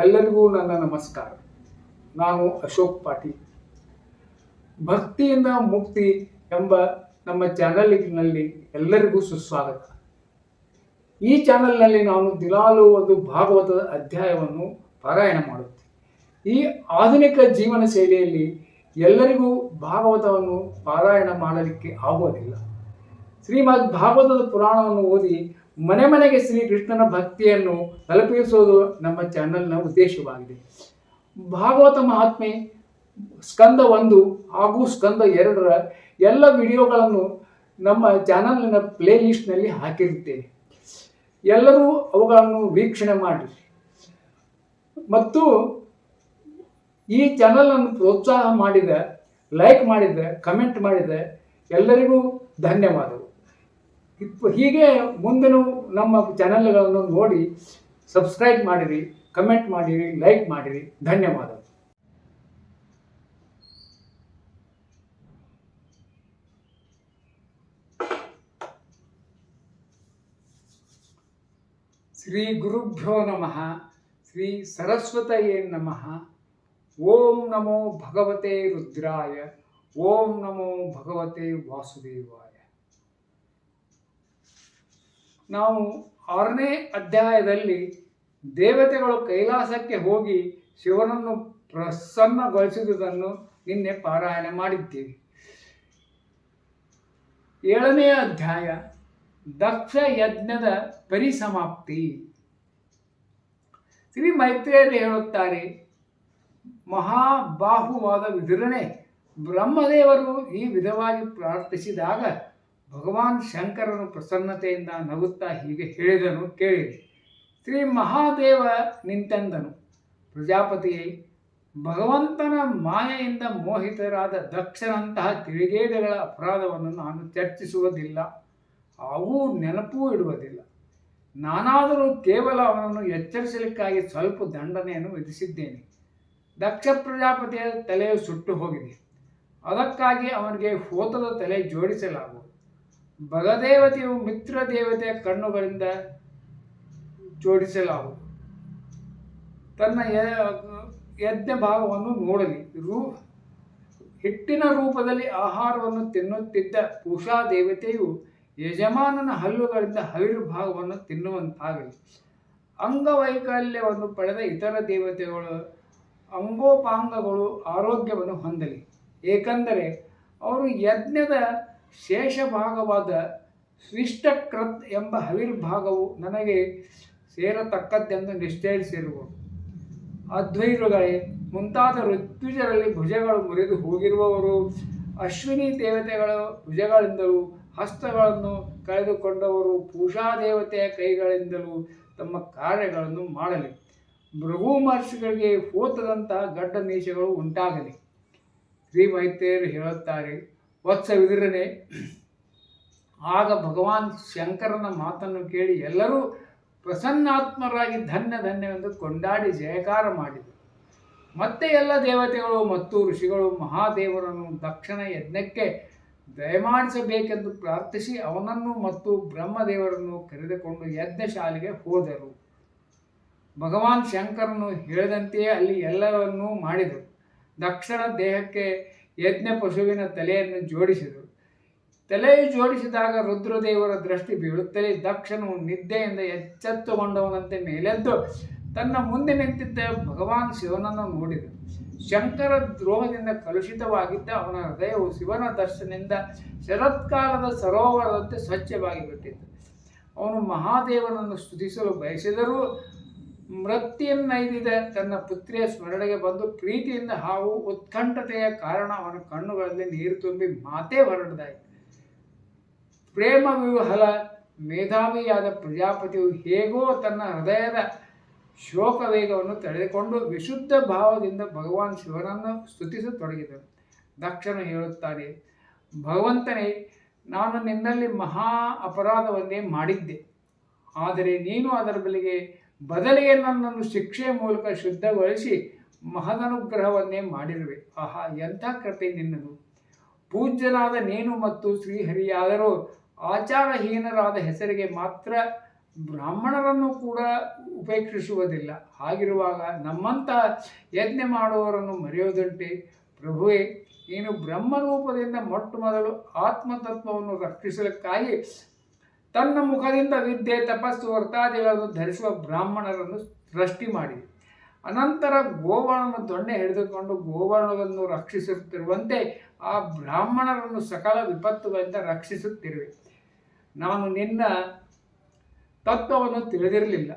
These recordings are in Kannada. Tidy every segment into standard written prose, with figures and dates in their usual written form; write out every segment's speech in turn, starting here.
ಎಲ್ಲರಿಗೂ ನನ್ನ ನಮಸ್ಕಾರ. ನಾನು ಅಶೋಕ್ ಪಾಟೀಲ್. ಭಕ್ತಿಯಿಂದ ಮುಕ್ತಿ ಎಂಬ ನಮ್ಮ ಚಾನಲ್ನಲ್ಲಿ ಎಲ್ಲರಿಗೂ ಸುಸ್ವಾಗತ. ಈ ಚಾನಲ್ನಲ್ಲಿ ನಾನು ದಿನಾಲೂ ಒಂದು ಭಾಗವತದ ಅಧ್ಯಾಯವನ್ನು ಪಾರಾಯಣ ಮಾಡುತ್ತೇನೆ. ಈ ಆಧುನಿಕ ಜೀವನ ಶೈಲಿಯಲ್ಲಿ ಎಲ್ಲರಿಗೂ ಭಾಗವತವನ್ನು ಪಾರಾಯಣ ಮಾಡಲಿಕ್ಕೆ ಆಗುವುದಿಲ್ಲ. ಶ್ರೀಮದ್ ಭಾಗವತದ ಪುರಾಣವನ್ನು ಓದಿ ಮನೆ ಮನೆಗೆ ಶ್ರೀಕೃಷ್ಣನ ಭಕ್ತಿಯನ್ನು ತಲುಪಿಸುವುದು ನಮ್ಮ ಚಾನಲ್ನ ಉದ್ದೇಶವಾಗಿದೆ. ಭಾಗವತ ಮಹಾತ್ಮೆ ಸ್ಕಂದ 1 ಹಾಗೂ ಸ್ಕಂದ 2 ಎಲ್ಲ ವಿಡಿಯೋಗಳನ್ನು ನಮ್ಮ ಚಾನಲ್ನ ಪ್ಲೇ ಲಿಸ್ಟ್ನಲ್ಲಿ ಹಾಕಿರುತ್ತೇನೆ. ಎಲ್ಲರೂ ಅವುಗಳನ್ನು ವೀಕ್ಷಣೆ ಮಾಡಿ ಮತ್ತು ಈ ಚಾನಲನ್ನು ಪ್ರೋತ್ಸಾಹ ಮಾಡಿದ, ಲೈಕ್ ಮಾಡಿದ, ಕಮೆಂಟ್ ಮಾಡಿದ ಎಲ್ಲರಿಗೂ ಧನ್ಯವಾದಗಳು. ಹೀಗೆ ಮುಂದಿನ ನಮ್ಮ ಚಾನಲ್ಗಳನ್ನು ನೋಡಿ ಸಬ್ಸ್ಕ್ರೈಬ್ ಮಾಡಿರಿ, ಕಮೆಂಟ್ ಮಾಡಿರಿ, ಲೈಕ್ ಮಾಡಿರಿ. ಧನ್ಯವಾದಗಳು. ಶ್ರೀ ಗುರುಭ್ಯೋ ನಮಃ. ಶ್ರೀ ಸರಸ್ವತಯೇ ನಮಃ. ಓಂ ನಮೋ ಭಗವತೆ ರುದ್ರಾಯ. ಓಂ ನಮೋ ಭಗವತೆ ವಾಸುದೇವಾಯ. ನಾವು 6ನೇ ಅಧ್ಯಾಯದಲ್ಲಿ ದೇವತೆಗಳು ಕೈಲಾಸಕ್ಕೆ ಹೋಗಿ ಶಿವನನ್ನು ಪ್ರಸನ್ನಗೊಳಿಸಿದುದನ್ನು ನಿನ್ನೆ ಪಾರಾಯಣ ಮಾಡಿದ್ದೇವೆ. 7ನೇ ಅಧ್ಯಾಯ ದಕ್ಷ ಯಜ್ಞದ ಪರಿಸಮಾಪ್ತಿ. ಶ್ರೀ ಮೈತ್ರೇಯರು ಹೇಳುತ್ತಾರೆ, ಮಹಾಬಾಹುವಾದ ವಿದುರನೇ, ಬ್ರಹ್ಮದೇವರು ಈ ವಿಧವಾಗಿ ಪ್ರಾರ್ಥಿಸಿದಾಗ ಭಗವಾನ್ ಶಂಕರನು ಪ್ರಸನ್ನತೆಯಿಂದ ನಗುತ್ತಾ ಹೀಗೆ ಹೇಳಿದನು, ಕೇಳಿರಿ. ಶ್ರೀ ಮಹಾದೇವ ನಿಂತೆಂದನು, ಪ್ರಜಾಪತಿಯೇ, ಭಗವಂತನ ಮಾಯೆಯಿಂದ ಮೋಹಿತರಾದ ದಕ್ಷನಂತಹ ತಿಳಿಗೇಡಿಗಳ ಅಪರಾಧವನ್ನು ನಾನು ಚರ್ಚಿಸುವುದಿಲ್ಲ, ಹಾಗೂ ನೆನಪೂ ಇಡುವುದಿಲ್ಲ. ನಾನಾದರೂ ಕೇವಲ ಅವನನ್ನು ಎಚ್ಚರಿಸಲಿಕ್ಕಾಗಿ ಸ್ವಲ್ಪ ದಂಡನೆಯನ್ನು ವಿಧಿಸಿದ್ದೇನೆ. ದಕ್ಷ ಪ್ರಜಾಪತಿಯ ತಲೆಯು ಸುಟ್ಟು ಹೋಗಿದೆ, ಅದಕ್ಕಾಗಿ ಅವನಿಗೆ ಹೋತದ ತಲೆ ಜೋಡಿಸಲಾಗುವುದು. ಭಗದೇವತೆಯು ಮಿತ್ರ ದೇವತೆಯ ಕಣ್ಣುಗಳಿಂದ ಜೋಡಿಸಲಾಗುವುದು. ತನ್ನ ಯಜ್ಞ ಭಾಗವನ್ನು ನೋಡಲಿ. ಹಿಟ್ಟಿನ ರೂಪದಲ್ಲಿ ಆಹಾರವನ್ನು ತಿನ್ನುತ್ತಿದ್ದ ಪೂಷಾ ದೇವತೆಯು ಯಜಮಾನನ ಹಲ್ಲುಗಳಿಂದ ಹವಿರ್ಭಾಗವನ್ನು ತಿನ್ನುವಂತಾಗಲಿ. ಅಂಗವೈಕಲ್ಯವನ್ನು ಪಡೆದ ಇತರ ದೇವತೆಗಳು ಅಂಗೋಪಾಂಗಗಳು ಆರೋಗ್ಯವನ್ನು ಹೊಂದಲಿ, ಏಕೆಂದರೆ ಅವರು ಯಜ್ಞದ ಶೇಷ ಭಾಗವಾದ ಸ್ವಿಷ್ಟಕೃತ್ ಎಂಬ ಹವಿರ್ಭಾಗವು ನನಗೆ ಸೇರತಕ್ಕದ್ದೆಂದು ನಿಶ್ಚಯಿಸಿರುವರು. ಅದ್ವೈರುಗಳೇ, ಮುಂತಾದ ಋತ್ವಿಜರಲ್ಲಿ ಭುಜಗಳು ಮುರಿದು ಹೋಗಿರುವವರು, ಅಶ್ವಿನಿ ದೇವತೆಗಳ ಭುಜಗಳಿಂದಲೂ ಹಸ್ತಗಳನ್ನು ಕಳೆದುಕೊಂಡವರು ಪೂಷಾ ದೇವತೆಯ ಕೈಗಳಿಂದಲೂ ತಮ್ಮ ಕಾರ್ಯಗಳನ್ನು ಮಾಡಲಿ. ಭೃಗು ಮಹರ್ಷಿಗಳಿಗೆ ಹೋತದಂತಹ ಗಡ್ಡ ಮೀಸೆಗಳು ಉಂಟಾಗಲಿ. ಶ್ರೀ ಮೈತ್ರೇಯರು ಹೇಳುತ್ತಾರೆ, ವತ್ಸ ವಿದುರನೇ, ಆಗ ಭಗವಾನ್ ಶಂಕರನ ಮಾತನ್ನು ಕೇಳಿ ಎಲ್ಲರೂ ಪ್ರಸನ್ನಾತ್ಮರಾಗಿ ಧನ್ಯ ಧನ್ಯವೆಂದು ಕೊಂಡಾಡಿ ಜಯಕಾರ ಮಾಡಿದರು. ಮತ್ತೆ ಎಲ್ಲ ದೇವತೆಗಳು ಮತ್ತು ಋಷಿಗಳು ಮಹಾದೇವರನ್ನು ದಕ್ಷನ ಯಜ್ಞಕ್ಕೆ ದಯಮಾಡಿಸಬೇಕೆಂದು ಪ್ರಾರ್ಥಿಸಿ ಅವನನ್ನು ಮತ್ತು ಬ್ರಹ್ಮದೇವರನ್ನು ಕರೆದುಕೊಂಡು ಯಜ್ಞಶಾಲೆಗೆ ಹೋದರು. ಭಗವಾನ್ ಶಂಕರನು ಹೇಳಿದಂತೆಯೇ ಅಲ್ಲಿ ಎಲ್ಲವನ್ನೂ ಮಾಡಿದರು. ದಕ್ಷನ ದೇಹಕ್ಕೆ ಯಜ್ಞ ಪಶುವಿನ ತಲೆಯನ್ನು ಜೋಡಿಸಿದರು. ತಲೆಯು ಜೋಡಿಸಿದಾಗ ರುದ್ರದೇವರ ದೃಷ್ಟಿ ಬೀಳುತ್ತಲೇ ದಕ್ಷನು ನಿದ್ದೆಯಿಂದ ಎಚ್ಚೆತ್ತುಕೊಂಡವನಂತೆ ಮೇಲೆದ್ದು ತನ್ನ ಮುಂದೆ ನಿಂತಿದ್ದ ಭಗವಾನ್ ಶಿವನನ್ನು ನೋಡಿದನು. ಶಂಕರ ದ್ರೋಹದಿಂದ ಕಲುಷಿತವಾಗಿದ್ದ ಅವನ ಹೃದಯವು ಶಿವನ ದರ್ಶನದಿಂದ ಶರತ್ಕಾಲದ ಸರೋವರದಂತೆ ಸ್ವಚ್ಛವಾಗಿ ಬಿಟ್ಟಿತ್ತು. ಅವನು ಮಹಾದೇವನನ್ನು ಸ್ತುತಿಸಲು ಬಯಸಿದರೂ ಮೃತ್ಯುನ್ನೈದಿದ ತನ್ನ ಪುತ್ರಿಯ ಸ್ಮರಣೆಗೆ ಬಂದು ಪ್ರೀತಿಯಿಂದ ಹಾಗೂ ಉತ್ಕಂಠತೆಯ ಕಾರಣ ಅವನ ಕಣ್ಣುಗಳಲ್ಲಿ ನೀರು ತುಂಬಿ ಮಾತೇ ಹೊರಡದಾಯಿತು. ಪ್ರೇಮ ವಿಹ್ವಲ ಮೇಧಾವಿಯಾದ ಪ್ರಜಾಪತಿಯು ಹೇಗೋ ತನ್ನ ಹೃದಯದ ಶೋಕ ವೇಗವನ್ನು ತಡೆದುಕೊಂಡು ವಿಶುದ್ಧ ಭಾವದಿಂದ ಭಗವಾನ್ ಶಿವನನ್ನು ಸ್ತುತಿಸತೊಡಗಿದನು. ದಕ್ಷನು ಹೇಳುತ್ತಾನೆ, ಭಗವಂತನೇ, ನಾನು ನಿನ್ನಲ್ಲಿ ಮಹಾ ಅಪರಾಧವನ್ನೇ ಮಾಡಿದ್ದೆ, ಆದರೆ ನೀನು ಅದರ ಬದಲಿಗೆ ನನ್ನನ್ನು ಶಿಕ್ಷೆಯ ಮೂಲಕ ಶುದ್ಧಗೊಳಿಸಿ ಮಹದನುಗ್ರಹವನ್ನೇ ಮಾಡಿರುವೆ. ಆಹಾ, ಎಂಥ ಕೃಪೆ ನಿನ್ನದು. ಪೂಜ್ಯನಾದ ನೀನು ಮತ್ತು ಶ್ರೀಹರಿಯಾದರೂ ಆಚಾರಹೀನರಾದ ಹೆಸರಿಗೆ ಮಾತ್ರ ಬ್ರಾಹ್ಮಣರನ್ನು ಕೂಡ ಉಪೇಕ್ಷಿಸುವುದಿಲ್ಲ. ಹಾಗಿರುವಾಗ ನಮ್ಮಂತಹ ಯಜ್ಞ ಮಾಡುವವರನ್ನು ಮರೆಯೋದಂತೆ? ಪ್ರಭುವೇ, ನೀನು ಬ್ರಹ್ಮರೂಪದಿಂದ ಮೊಟ್ಟ ಮೊದಲು ಆತ್ಮತತ್ವವನ್ನು ರಕ್ಷಿಸಲಿಕ್ಕಾಗಿ ತನ್ನ ಮುಖದಿಂದ ವಿದ್ಯೆ, ತಪಸ್ಸು, ವ್ರತಾದಿಗಳನ್ನು ಧರಿಸುವ ಬ್ರಾಹ್ಮಣರನ್ನು ಸೃಷ್ಟಿ ಮಾಡಿದೆ. ಅನಂತರ ಗೋವರ್ಣನ ದೊಣ್ಣೆ ಹಿಡಿದುಕೊಂಡು ಗೋವರ್ಣವನ್ನು ರಕ್ಷಿಸುತ್ತಿರುವಂತೆ ಆ ಬ್ರಾಹ್ಮಣರನ್ನು ಸಕಲ ವಿಪತ್ತುಗಳಿಂದ ರಕ್ಷಿಸುತ್ತಿರುವೆ. ನಾನು ನಿನ್ನ ತತ್ವವನ್ನು ತಿಳಿದಿರಲಿಲ್ಲ.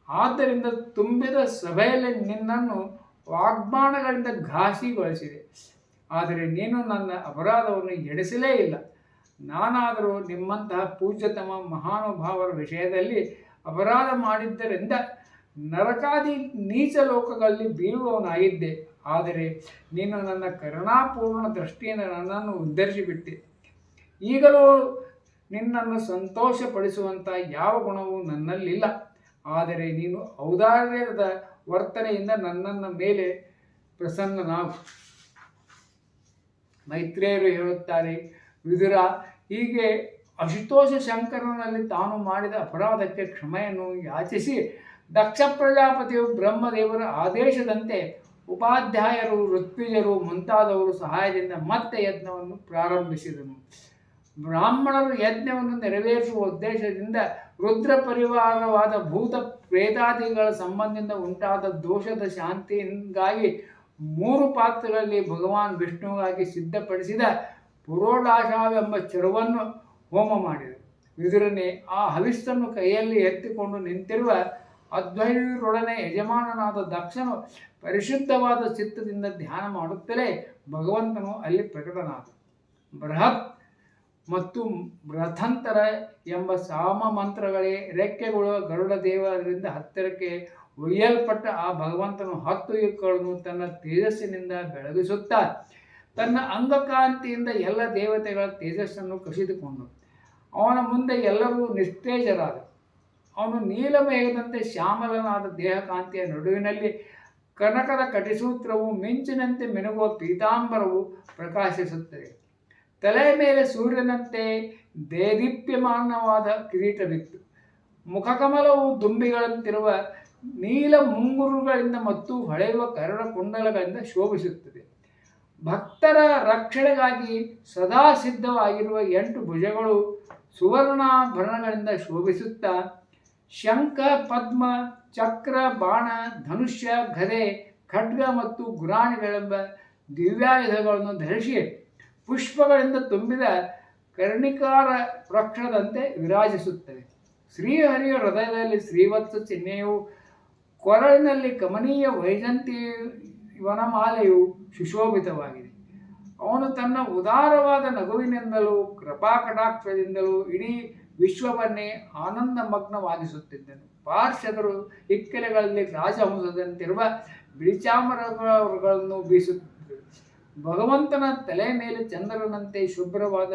ಆದ್ದರಿಂದ ತುಂಬಿದ ಸಭೆಯಲ್ಲಿ ನಿನ್ನನ್ನು ವಾಗ್ಬಾಣಗಳಿಂದ ಘಾಸಿಗೊಳಿಸಿದೆ. ಆದರೆ ನೀನು ನನ್ನ ಅಪರಾಧವನ್ನು ಎಣಿಸಲೇ ಇಲ್ಲ. ನಾನಾದರೂ ನಿಮ್ಮಂತಹ ಪೂಜ್ಯತಮ ಮಹಾನುಭಾವರ ವಿಷಯದಲ್ಲಿ ಅಪರಾಧ ಮಾಡಿದ್ದರಿಂದ ನರಕಾದಿ ನೀಚ ಲೋಕಗಳಲ್ಲಿ ಬೀಳುವವನಾಗಿದ್ದೆ. ಆದರೆ ನೀನು ನನ್ನ ಕರುಣಾಪೂರ್ಣ ದೃಷ್ಟಿಯಿಂದ ನನ್ನನ್ನು ಉದ್ಧರಿಸಿಬಿಟ್ಟೆ. ಈಗಲೂ ನಿನ್ನನ್ನು ಸಂತೋಷಪಡಿಸುವಂಥ ಯಾವ ಗುಣವೂ ನನ್ನಲ್ಲಿಲ್ಲ. ಆದರೆ ನೀನು ಔದಾರ್ಯದ ವರ್ತನೆಯಿಂದ ನನ್ನನ್ನು ಮೇಲೆ ಪ್ರಸನ್ನನಾಗು. ಮೈತ್ರೇಯರು ಹೇಳುತ್ತಾರೆ, ವಿದುರ ಹೀಗೆ ಅಶುತೋಷ ಶಂಕರನಲ್ಲಿ ತಾನು ಮಾಡಿದ ಅಪರಾಧಕ್ಕೆ ಕ್ಷಮೆಯನ್ನು ಯಾಚಿಸಿ ದಕ್ಷ ಪ್ರಜಾಪತಿಯು ಬ್ರಹ್ಮದೇವರ ಆದೇಶದಂತೆ ಉಪಾಧ್ಯಾಯರು, ಋತ್ವಿಜರು ಮುಂತಾದವರು ಸಹಾಯದಿಂದ ಮತ್ತೆ ಯಜ್ಞವನ್ನು ಪ್ರಾರಂಭಿಸಿದನು. ಬ್ರಾಹ್ಮಣರು ಯಜ್ಞವನ್ನು ನೆರವೇರಿಸುವ ಉದ್ದೇಶದಿಂದ ರುದ್ರ ಪರಿವಾರವಾದ ಭೂತ ಪ್ರೇತಾದಿಗಳ ಸಂಬಂಧದಿಂದ ಉಂಟಾದ ದೋಷದ ಶಾಂತಿಗಾಗಿ 3 ಪಾತ್ರಗಳಲ್ಲಿ ಭಗವಾನ್ ವಿಷ್ಣುವಾಗಿ ಸಿದ್ಧಪಡಿಸಿದ ಪುರೋಡಾಶವೆಂಬ ಚರುವನ್ನು ಹೋಮ ಮಾಡಿದರು. ವಿದುರನೇ, ಆ ಹವಿಸ್ಸನ್ನು ಕೈಯಲ್ಲಿ ಎತ್ತಿಕೊಂಡು ನಿಂತಿರುವ ಅದ್ವೈರೊಡನೆ ಯಜಮಾನನಾದ ದಕ್ಷನು ಪರಿಶುದ್ಧವಾದ ಚಿತ್ತದಿಂದ ಧ್ಯಾನ ಮಾಡುತ್ತಲೇ ಭಗವಂತನು ಅಲ್ಲಿ ಪ್ರಕಟನಾದ. ಬೃಹತ್ ಮತ್ತು ಬೃಹಂತರ ಎಂಬ ಸಾಮ ಮಂತ್ರಗಳೇ ರೆಕ್ಕೆಗಳು ಗರುಡ ದೇವರಿಂದ ಹತ್ತಿರಕ್ಕೆ ಒಯ್ಯಲ್ಪಟ್ಟ ಆ ಭಗವಂತನು 10 ಯುಗಗಳನ್ನು ತನ್ನ ತೇಜಸ್ಸಿನಿಂದ ಬೆಳಗಿಸುತ್ತಾ ತನ್ನ ಅಂಗಕಾಂತಿಯಿಂದ ಎಲ್ಲ ದೇವತೆಗಳ ತೇಜಸ್ಸನ್ನು ಕಸಿದುಕೊಂಡು ಅವನ ಮುಂದೆ ಎಲ್ಲರೂ ನಿಸ್ತೇಜರಾದರು. ಅವನು ನೀಲಮೇಘದಂತೆ ಶ್ಯಾಮಲನಾದ ದೇಹಕಾಂತಿಯ ನಡುವಿನಲ್ಲಿ ಕನಕದ ಕಟಿಸೂತ್ರವು ಮಿಂಚಿನಂತೆ ಮಿನುಗುವ ಪೀತಾಂಬರವು ಪ್ರಕಾಶಿಸುತ್ತದೆ. ತಲೆಯ ಮೇಲೆ ಸೂರ್ಯನಂತೆ ದೇದೀಪ್ಯಮಾನವಾದ ಕಿರೀಟವಿತ್ತು. ಮುಖಕಮಲವು ದುಂಬಿಗಳಂತಿರುವ ನೀಲ ಮುಂಗುರುಗಳಿಂದ ಮತ್ತು ಹೊಳೆಯುವ ಕರುಣ ಕುಂಡಲಗಳಿಂದ ಶೋಭಿಸುತ್ತದೆ. ಭಕ್ತರ ರಕ್ಷಣೆಗಾಗಿ ಸದಾ ಸಿದ್ಧವಾಗಿರುವ 8 ಭುಜಗಳು ಸುವರ್ಣಾಭರಣಗಳಿಂದ ಶೋಭಿಸುತ್ತಾ ಶಂಖ, ಪದ್ಮ, ಚಕ್ರ, ಬಾಣ, ಧನುಷ್ಯ, ಗದೆ, ಖಡ್ಗ ಮತ್ತು ಗುರಾಣಿಗಳೆಂಬ ದಿವ್ಯಾಯುಧಗಳನ್ನು ಧರಿಸಿ ಪುಷ್ಪಗಳಿಂದ ತುಂಬಿದ ಕರ್ಣಿಕಾರ ವೃಕ್ಷದಂತೆ ವಿರಾಜಿಸುತ್ತವೆ. ಶ್ರೀಹರಿಯ ಹೃದಯದಲ್ಲಿ ಶ್ರೀವತ್ಸ ಚಿಹ್ನೆಯು, ಕೊರಳಿನಲ್ಲಿ ಕಮನೀಯ ವೈಜಂತಿ ವನಮಾಲೆಯು ಸುಶೋಭಿತವಾಗಿದೆ. ಅವನು ತನ್ನ ಉದಾರವಾದ ನಗುವಿನಿಂದಲೂ ಕೃಪಾಕಟಾಕ್ಷದಿಂದಲೂ ಇಡೀ ವಿಶ್ವವನ್ನೇ ಆನಂದಮಗ್ನವಾಗಿಸುತ್ತಿದ್ದನು. ಪಾರ್ಷದರು ಇಕ್ಕೆಲೆಗಳಲ್ಲಿ ರಾಜಹಂಸದಂತಿರುವ ಬಿಳಿಚಾಮರಗಳನ್ನು ಬೀಸುತ್ತಿದ್ದರು. ಭಗವಂತನ ತಲೆ ಮೇಲೆ ಚಂದ್ರನಂತೆ ಶುಭ್ರವಾದ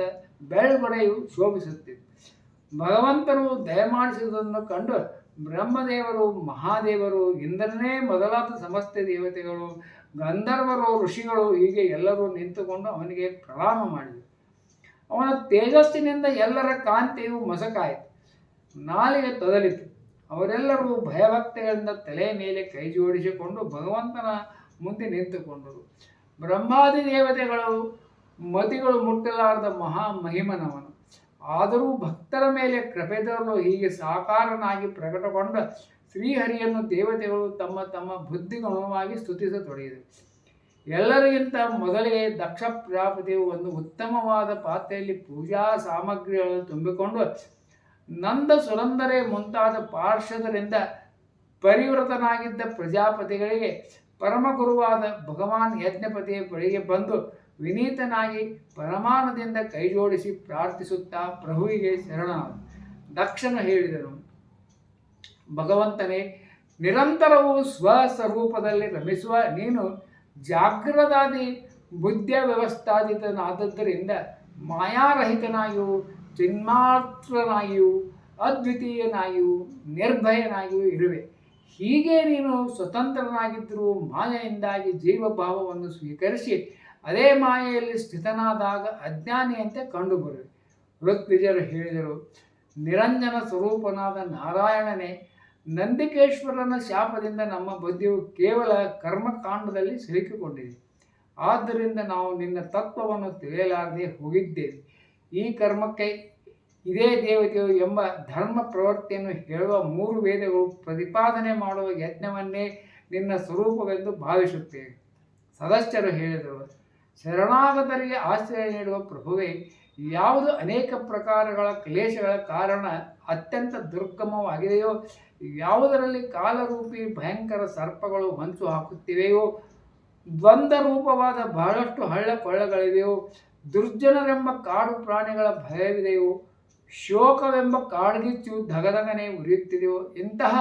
ಬೆಳ್ಗೊಡೆಯು ಶೋಭಿಸುತ್ತಿತ್ತು. ಭಗವಂತನು ದಯಮಾಡಿಸುವುದನ್ನು ಕಂಡು ಬ್ರಹ್ಮದೇವರು, ಮಹಾದೇವರು, ಇಂದ್ರನೇ ಮೊದಲಾದ ಸಮಸ್ತ ದೇವತೆಗಳು, ಗಂಧರ್ವರು, ಋಷಿಗಳು ಹೀಗೆ ಎಲ್ಲರೂ ನಿಂತುಕೊಂಡು ಅವನಿಗೆ ಪ್ರಣಾಮ ಮಾಡಿದರು. ಅವನ ತೇಜಸ್ಸಿನಿಂದ ಎಲ್ಲರ ಕಾಂತಿಯು ಮಸಕಾಯಿತು, ನಾಲಿಗೆ ತೊದಲಿತು. ಅವರೆಲ್ಲರೂ ಭಯಭಕ್ತಿಗಳಿಂದ ತಲೆಯ ಮೇಲೆ ಕೈ ಜೋಡಿಸಿಕೊಂಡು ಭಗವಂತನ ಮುಂದೆ ನಿಂತುಕೊಂಡರು. ಬ್ರಹ್ಮಾದಿ ದೇವತೆಗಳು ಮತಿಗಳು ಮುಟ್ಟಲಾರದ ಮಹಿಮನವನು. ಆದರೂ ಭಕ್ತರ ಮೇಲೆ ಕೃಪೆ ತೋರಲು ಹೀಗೆ ಸಾಕಾರನಾಗಿ ಪ್ರಕಟಗೊಂಡ ಶ್ರೀಹರಿಯನ್ನು ದೇವತೆಗಳು ತಮ್ಮ ತಮ್ಮ ಬುದ್ಧಿಗುಣವಾಗಿ ಸ್ತುತಿಸತೊಡಗಿದರು. ಎಲ್ಲರಿಗಿಂತ ಮೊದಲೇ ದಕ್ಷ ಪ್ರಜಾಪತಿಯು ಒಂದು ಉತ್ತಮವಾದ ಪಾತ್ರೆಯಲ್ಲಿ ಪೂಜಾ ಸಾಮಗ್ರಿಗಳನ್ನು ತುಂಬಿಕೊಂಡು ನಂದ ಸುರಂದರೆ ಮುಂತಾದ ಪಾರ್ಷದರಿಂದ ಪರಿವೃತನಾಗಿದ್ದ ಪ್ರಜಾಪತಿಗಳಿಗೆ ಪರಮಗುರುವಾದ ಭಗವಾನ್ ಯಜ್ಞಪತಿಯ ಬಳಿಗೆ ಬಂದು ವಿನೀತನಾಗಿ ಪರಮಾನದಿಂದ ಕೈಜೋಡಿಸಿ ಪ್ರಾರ್ಥಿಸುತ್ತಾ ಪ್ರಭುವಿಗೆ ಶರಣಾದ. ದಕ್ಷನು ಹೇಳಿದನು, ಭಗವಂತನೇ, ನಿರಂತರವೂ ಸ್ವಸ್ವರೂಪದಲ್ಲಿ ರಮಿಸುವ ನೀನು ಜಾಗ್ರದಾದಿ ಬುದ್ಧಿಯ ವ್ಯವಸ್ಥಾದಿತನಾದದ್ದರಿಂದ ಮಾಯಾರಹಿತನಾಗಿಯೂ ಚಿನ್ಮಾತ್ರನಾಗಿಯೂ ಅದ್ವಿತೀಯನಾಗಿಯೂ ನಿರ್ಭಯನಾಗಿಯೂ ಇರುವೆ. ಹೀಗೆ ನೀನು ಸ್ವತಂತ್ರನಾಗಿದ್ದರೂ ಮಾಯೆಯಿಂದಾಗಿ ಜೀವಭಾವವನ್ನು ಸ್ವೀಕರಿಸಿ ಅದೇ ಮಾಯೆಯಲ್ಲಿ ಸ್ಥಿತನಾದಾಗ ಅಜ್ಞಾನಿಯಂತೆ ಕಂಡುಬರುವೆ. ಋತ್ವಿಜರು ಹೇಳಿದರು, ನಿರಂಜನ ಸ್ವರೂಪನಾದ ನಾರಾಯಣನೇ, ನಂದಿಕೇಶ್ವರನ ಶಾಪದಿಂದ ನಮ್ಮ ಬುದ್ಧಿಯು ಕೇವಲ ಕರ್ಮಕಾಂಡದಲ್ಲಿ ಸಿಲುಕಿಕೊಂಡಿದೆ. ಆದ್ದರಿಂದ ನಾವು ನಿನ್ನ ತತ್ವವನ್ನು ತಿಳಿಯಲಾರದೆ ಹೋಗಿದ್ದೇವೆ. ಈ ಕರ್ಮಕ್ಕೆ ಇದೇ ದೇವತೆಯು ಎಂಬ ಧರ್ಮ ಪ್ರವೃತ್ತಿಯನ್ನು ಹೇಳುವ 3 ವೇದಗಳು ಪ್ರತಿಪಾದನೆ ಮಾಡುವ ಯಜ್ಞವನ್ನೇ ನಿನ್ನ ಸ್ವರೂಪವೆಂದು ಭಾವಿಸುತ್ತೇವೆ. ಸದಸ್ಯರು ಹೇಳಿದರು, ಶರಣಾಗತರಿಗೆ ಆಶ್ರಯ ನೀಡುವ ಪ್ರಭುವೇ, ಯಾವುದು ಅನೇಕ ಪ್ರಕಾರಗಳ ಕ್ಲೇಶಗಳ ಕಾರಣ ಅತ್ಯಂತ ದುರ್ಗಮವಾಗಿದೆಯೋ, ಯಾವುದರಲ್ಲಿ ಕಾಲರೂಪಿ ಭಯಂಕರ ಸರ್ಪಗಳು ಹೊಂಚು ಹಾಕುತ್ತಿವೆಯೋ, ದ್ವಂದ್ವ ರೂಪವಾದ ಬಹಳಷ್ಟು ಹಳ್ಳ ಕೊಳ್ಳಗಳಿವೆಯೋ, ದುರ್ಜನರೆಂಬ ಕಾಡು ಪ್ರಾಣಿಗಳ ಭಯವಿದೆಯೋ, ಶೋಕವೆಂಬ ಕಾಡ್ಗಿಚ್ಚು ಧಗಧಗನೆ ಉರಿಯುತ್ತಿದೆಯೋ, ಇಂತಹ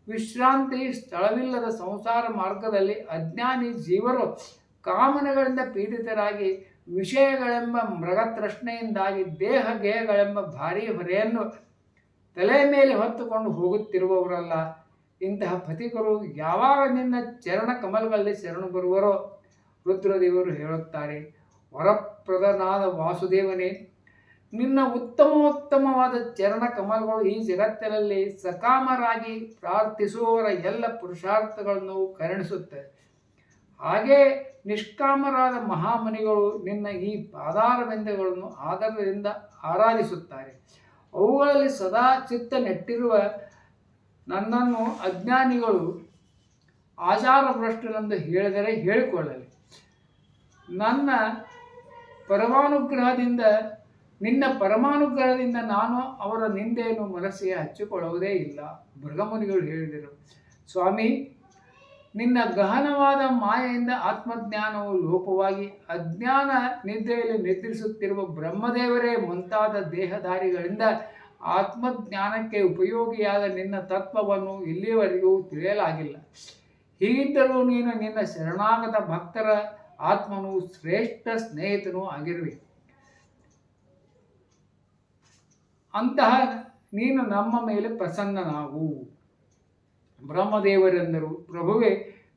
ವಿಶ್ರಾಂತಿ ಸ್ಥಳವಿಲ್ಲದ ಸಂಸಾರ ಮಾರ್ಗದಲ್ಲಿ ಅಜ್ಞಾನಿ ಜೀವರು ಕಾಮನೆಗಳಿಂದ ಪೀಡಿತರಾಗಿ ವಿಷಯಗಳೆಂಬ ಮೃಗತೃಷ್ಣೆಯಿಂದಾಗಿ ದೇಹ ಗೇಹಗಳೆಂಬ ಭಾರೀ ಹೊರೆಯನ್ನು ತಲೆ ಮೇಲೆ ಹೊತ್ತುಕೊಂಡು ಹೋಗುತ್ತಿರುವವರಲ್ಲ. ಇಂತಹ ಪಥಿಕರು ಯಾವಾಗ ನಿನ್ನ ಚರಣ ಕಮಲಗಳಲ್ಲಿ ಶರಣು ಬರುವರೋ? ರುದ್ರದೇವರು ಹೇಳುತ್ತಾರೆ, ವರಪ್ರದನಾದ ವಾಸುದೇವನೇ, ನಿನ್ನ ಉತ್ತಮೋತ್ತಮವಾದ ಚರಣ ಕಮಲಗಳು ಈ ಜಗತ್ತಿನಲ್ಲಿ ಸಕಾಮರಾಗಿ ಪ್ರಾರ್ಥಿಸುವವರ ಎಲ್ಲ ಪುರುಷಾರ್ಥಗಳನ್ನು ಕರುಣಿಸುತ್ತವೆ. ಹಾಗೇ ನಿಷ್ಕಾಮರಾದ ಮಹಾಮುನಿಗಳು ನಿನ್ನ ಈ ಪಾದಾರವಿಂದಗಳನ್ನು ಆದರದಿಂದ ಆರಾಧಿಸುತ್ತಾರೆ. ಅವುಗಳಲ್ಲಿ ಸದಾ ಚಿತ್ತ ನೆಟ್ಟಿರುವ ನನ್ನನ್ನು ಅಜ್ಞಾನಿಗಳು ಆಚಾರಭ್ರಷ್ಟನೆಂದು ಹೇಳಿದರೆ ಹೇಳಿಕೊಳ್ಳಲಿ. ನಿನ್ನ ಪರಮಾನುಗ್ರಹದಿಂದ ನಾನು ಅವರ ನಿಂದೆಯನ್ನು ಮನಸ್ಸಿಗೆ ಹಚ್ಚಿಕೊಳ್ಳುವುದೇ ಇಲ್ಲ. ಭೃಗಮುನಿಗಳು ಹೇಳಿದರು, ಸ್ವಾಮಿ, ನಿನ್ನ ಗಹನವಾದ ಮಾಯೆಯಿಂದ ಆತ್ಮಜ್ಞಾನವು ಲೋಪವಾಗಿ ಅಜ್ಞಾನ ನಿದ್ರೆಯಲ್ಲಿ ನಿದ್ರಿಸುತ್ತಿರುವ ಬ್ರಹ್ಮದೇವರೇ ಮುಂತಾದ ದೇಹಧಾರಿಗಳಿಂದ ಆತ್ಮಜ್ಞಾನಕ್ಕೆ ಉಪಯೋಗಿಯಾದ ನಿನ್ನ ತತ್ವವನ್ನು ಇಲ್ಲಿಯವರೆಗೂ ತಿಳಿಯಲಾಗಿಲ್ಲ. ಹೀಗಿದ್ದರೂ ನೀನು ನಿನ್ನ ಶರಣಾಗತ ಭಕ್ತರ ಆತ್ಮನು ಶ್ರೇಷ್ಠ ಸ್ನೇಹಿತನೂ ಆಗಿರುವೆ. ಅಂತಹ ನೀನು ನಮ್ಮ ಮೇಲೆ ಪ್ರಸನ್ನನಾಗು. ಬ್ರಹ್ಮದೇವರೆಂದರು, ಪ್ರಭುವೇ,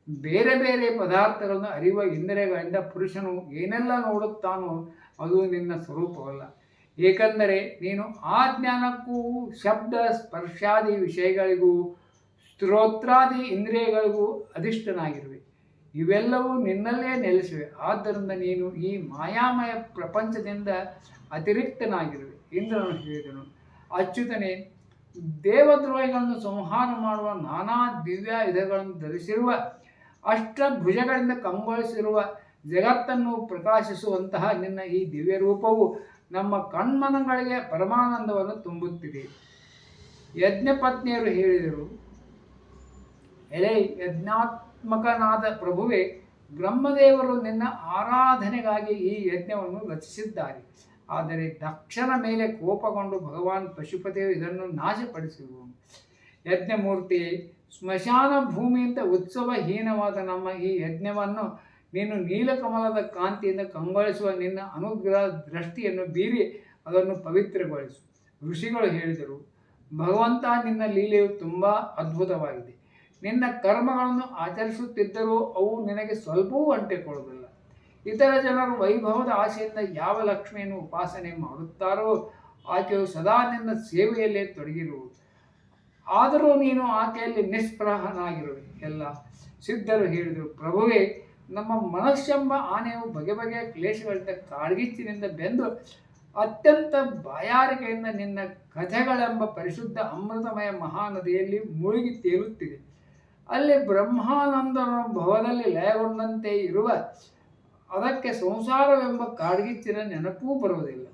ಬೇರೆ ಬೇರೆ ಪದಾರ್ಥಗಳನ್ನು ಅರಿಯುವ ಇಂದ್ರಿಯಗಳಿಂದ ಪುರುಷನು ಏನೆಲ್ಲ ನೋಡುತ್ತಾನೋ ಅದು ನಿನ್ನ ಸ್ವರೂಪವಲ್ಲ. ಏಕೆಂದರೆ ನೀನು ಆ ಜ್ಞಾನಕ್ಕೂ ಶಬ್ದ ಸ್ಪರ್ಶಾದಿ ವಿಷಯಗಳಿಗೂ ಸ್ತೋತ್ರಾದಿ ಇಂದ್ರಿಯಗಳಿಗೂ ಅಧಿಷ್ಠನಾಗಿರುವೆ. ಇವೆಲ್ಲವೂ ನಿನ್ನಲ್ಲೇ ನೆಲೆಸಿವೆ. ಆದ್ದರಿಂದ ನೀನು ಈ ಮಾಯಾಮಯ ಪ್ರಪಂಚದಿಂದ ಅತಿರಿಕ್ತನಾಗಿರುವೆ. ಇಂದ್ರನು ಹೇಳಿದನು, ಅಚ್ಯುತನೇ, ದೇವದ್ರೋಹಿಗಳನ್ನು ಸಂಹಾರ ಮಾಡುವ ನಾನಾ ದಿವ್ಯಾಯುಧಗಳನ್ನು ಧರಿಸಿರುವ, ಅಷ್ಟಭುಜಗಳಿಂದ ಕಂಗೊಳಿಸಿರುವ, ಜಗತ್ತನ್ನು ಪ್ರಕಾಶಿಸುವಂತಹ ನಿನ್ನ ಈ ದಿವ್ಯ ರೂಪವು ನಮ್ಮ ಕಣ್ಮನಗಳಿಗೆ ಪರಮಾನಂದವನ್ನು ತುಂಬುತ್ತಿದೆ. ಯಜ್ಞಪತ್ನಿಯರು ಹೇಳಿದರು, ಎಲೆ ಯಜ್ಞಾತ್ಮಕನಾದ ಪ್ರಭುವೇ, ಬ್ರಹ್ಮದೇವರು ನಿನ್ನ ಆರಾಧನೆಗಾಗಿ ಈ ಯಜ್ಞವನ್ನು ರಚಿಸಿದ್ದಾರೆ. ಆದರೆ ದಕ್ಷನ ಮೇಲೆ ಕೋಪಗೊಂಡು ಭಗವಾನ್ ಪಶುಪತಿಯು ಇದನ್ನು ನಾಶಪಡಿಸಿರುವನು. ಯಜ್ಞಮೂರ್ತಿ, ಸ್ಮಶಾನ ಭೂಮಿಯಿಂದ ಉತ್ಸವಹೀನವಾದ ನಮ್ಮ ಈ ಯಜ್ಞವನ್ನು ನೀನು ನೀಲಕಮಲದ ಕಾಂತಿಯಿಂದ ಕಂಗೊಳಿಸುವ ನಿನ್ನ ಅನುಗ್ರಹ ದೃಷ್ಟಿಯನ್ನು ಬೀರಿ ಅದನ್ನು ಪವಿತ್ರಗೊಳಿಸು. ಋಷಿಗಳು ಹೇಳಿದರು, ಭಗವಂತ, ನಿನ್ನ ಲೀಲೆಯು ತುಂಬ ಅದ್ಭುತವಾಗಿದೆ. ನಿನ್ನ ಕರ್ಮಗಳನ್ನು ಆಚರಿಸುತ್ತಿದ್ದರೂ ಅವು ನಿನಗೆ ಸ್ವಲ್ಪವೂ ಅಂಟಿಕೊಳ್ಳುವುದಿಲ್ಲ. ಇತರ ಜನರು ವೈಭವದ ಆಸೆಯಿಂದ ಯಾವ ಲಕ್ಷ್ಮಿಯನ್ನು ಉಪಾಸನೆ ಮಾಡುತ್ತಾರೋ ಆಕೆಯು ಸದಾ ನಿನ್ನ ಸೇವೆಯಲ್ಲೇ ತೊಡಗಿರುವುದು. ಆದರೂ ನೀನು ಆಕೆಯಲ್ಲಿ ನಿಸ್ಪೃಹನಾಗಿರುವೆ. ಎಲ್ಲ ಸಿದ್ಧರು ಹೇಳಿದರು, ಪ್ರಭುವೇ, ನಮ್ಮ ಮನಸ್ಸೆಂಬ ಆನೆಯು ಬಗೆ ಬಗೆಯ ಕ್ಲೇಶಗಳಿಂದ ಕಾಡ್ಗಿಚ್ಚಿನಿಂದ ಬೆಂದು ಅತ್ಯಂತ ಬಾಯಾರಿಕೆಯಿಂದ ನಿನ್ನ ಕಥೆಗಳೆಂಬ ಪರಿಶುದ್ಧ ಅಮೃತಮಯ ಮಹಾನದಿಯಲ್ಲಿ ಮುಳುಗಿ ತೇಲುತ್ತಿದೆ. ಅಲ್ಲಿ ಬ್ರಹ್ಮಾನಂದನ ಭವದಲ್ಲಿ ಲಯಗೊಂಡಂತೆ ಇರುವ ಅದಕ್ಕೆ ಸಂಸಾರವೆಂಬ ಕಾಡ್ಗಿಚ್ಚಿನ ನೆನಪೂ ಬರುವುದಿಲ್ಲ.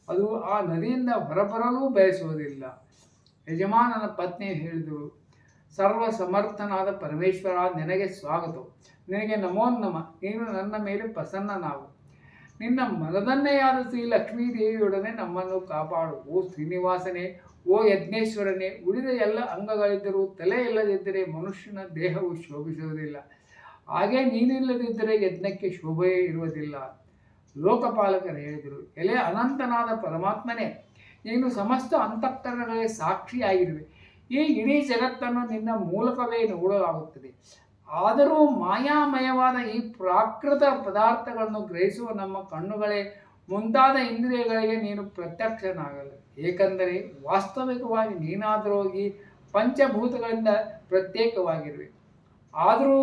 ಅದು ಆ ನದಿಯಿಂದ ಹೊರಬರಲೂ ಬಯಸುವುದಿಲ್ಲ. ಯಜಮಾನನ ಪತ್ನಿ ಹೇಳಿದಳು, ಸರ್ವ ಸಮರ್ಥನಾದ ಪರಮೇಶ್ವರ, ನಿನಗೆ ಸ್ವಾಗತವು. ನಿನಗೆ ನಮೋ ನಮ. ನೀನು ನನ್ನ ಮೇಲೆ ಪ್ರಸನ್ನನಾಗು. ನಿನ್ನ ಮನದನ್ನೆಯಾದ ಶ್ರೀ ಲಕ್ಷ್ಮೀದೇವಿಯೊಡನೆ ನಮ್ಮನ್ನು ಕಾಪಾಡು. ಓ ಶ್ರೀನಿವಾಸನೇ, ಓ ಯಜ್ಞೇಶ್ವರನೇ, ಉಳಿದ ಎಲ್ಲ ಅಂಗಗಳಿದ್ದರೂ ತಲೆ ಇಲ್ಲದಿದ್ದರೆ ಮನುಷ್ಯನ ದೇಹವು ಶೋಭಿಸುವುದಿಲ್ಲ. ಹಾಗೆ ನೀನಿಲ್ಲದಿದ್ದರೆ ಯಜ್ಞಕ್ಕೆ ಶೋಭೆಯೇ ಇರುವುದಿಲ್ಲ. ಲೋಕಪಾಲಕರು ಹೇಳಿದರು, ಎಲೆ ಅನಂತನಾದ ಪರಮಾತ್ಮನೇ, ನೀನು ಸಮಸ್ತ ಅಂತಃಕರಣಗಳಿಗೆ ಸಾಕ್ಷಿಯಾಗಿರುವೆ. ಈ ಇಡೀ ಜಗತ್ತನ್ನು ನಿನ್ನ ಮೂಲಕವೇ ನೋಡಲಾಗುತ್ತದೆ. ಆದರೂ ಮಾಯಾಮಯವಾದ ಈ ಪ್ರಾಕೃತ ಪದಾರ್ಥಗಳನ್ನು ಗ್ರಹಿಸುವ ನಮ್ಮ ಕಣ್ಣುಗಳೇ ಮುಂತಾದ ಇಂದ್ರಿಯಗಳಿಗೆ ನೀನು ಪ್ರತ್ಯಕ್ಷನಾಗಲ್ಲ. ಏಕೆಂದರೆ ವಾಸ್ತವಿಕವಾಗಿ ನೀನಾದರೂ ಈ ಪಂಚಭೂತಗಳಿಂದ ಪ್ರತ್ಯೇಕವಾಗಿರುವೆ. ಆದರೂ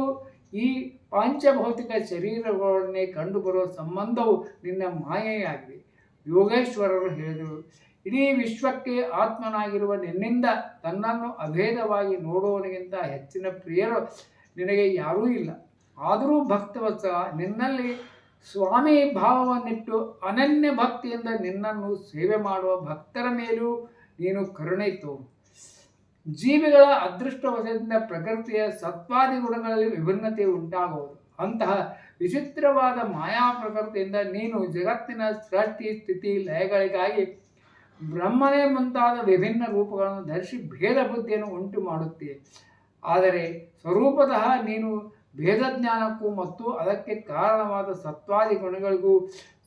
ಈ ಪಾಂಚಭೌತಿಕ ಶರೀರಗಳೊಡನೆ ಕಂಡುಬರುವ ಸಂಬಂಧವು ನಿನ್ನ ಮಾಯೆಯಾಗಿದೆ. ಯೋಗೇಶ್ವರರು ಹೇಳಿದರು, ಇಡೀ ವಿಶ್ವಕ್ಕೆ ಆತ್ಮನಾಗಿರುವ ನಿನ್ನಿಂದ ತನ್ನನ್ನು ಅಭೇದವಾಗಿ ನೋಡುವವನಿಗಿಂತ ಹೆಚ್ಚಿನ ಪ್ರಿಯರು ನಿನಗೆ ಯಾರೂ ಇಲ್ಲ. ಆದರೂ ಭಕ್ತವತ್ಸಲ, ನಿನ್ನಲ್ಲಿ ಸ್ವಾಮಿ ಭಾವವನ್ನಿಟ್ಟು ಅನನ್ಯ ಭಕ್ತಿಯಿಂದ ನಿನ್ನನ್ನು ಸೇವೆ ಮಾಡುವ ಭಕ್ತರ ಮೇಲೂ ನೀನು ಕರುಣೆ ತೋರು. ಜೀವಿಗಳ ಅದೃಷ್ಟವಶದಿಂದ ಪ್ರಕೃತಿಯ ಸತ್ವಾದಿ ಗುಣಗಳಲ್ಲಿ ವಿಭಿನ್ನತೆ ಉಂಟಾಗುವುದು. ಅಂತಹ ವಿಚಿತ್ರವಾದ ಮಾಯಾ ಪ್ರಕೃತಿಯಿಂದ ನೀನು ಜಗತ್ತಿನ ಸೃಷ್ಟಿ ಸ್ಥಿತಿ ಲಯಗಳಿಗಾಗಿ ಬ್ರಹ್ಮನೇ ಮುಂತಾದ ವಿಭಿನ್ನ ರೂಪಗಳನ್ನು ಧರಿಸಿ ಭೇದ ಬುದ್ಧಿಯನ್ನು ಉಂಟು ಮಾಡುತ್ತೀಯ. ಆದರೆ ಸ್ವರೂಪತಃ ನೀನು ಭೇದಜ್ಞಾನಕ್ಕೂ ಮತ್ತು ಅದಕ್ಕೆ ಕಾರಣವಾದ ಸತ್ವಾದಿ ಗುಣಗಳಿಗೂ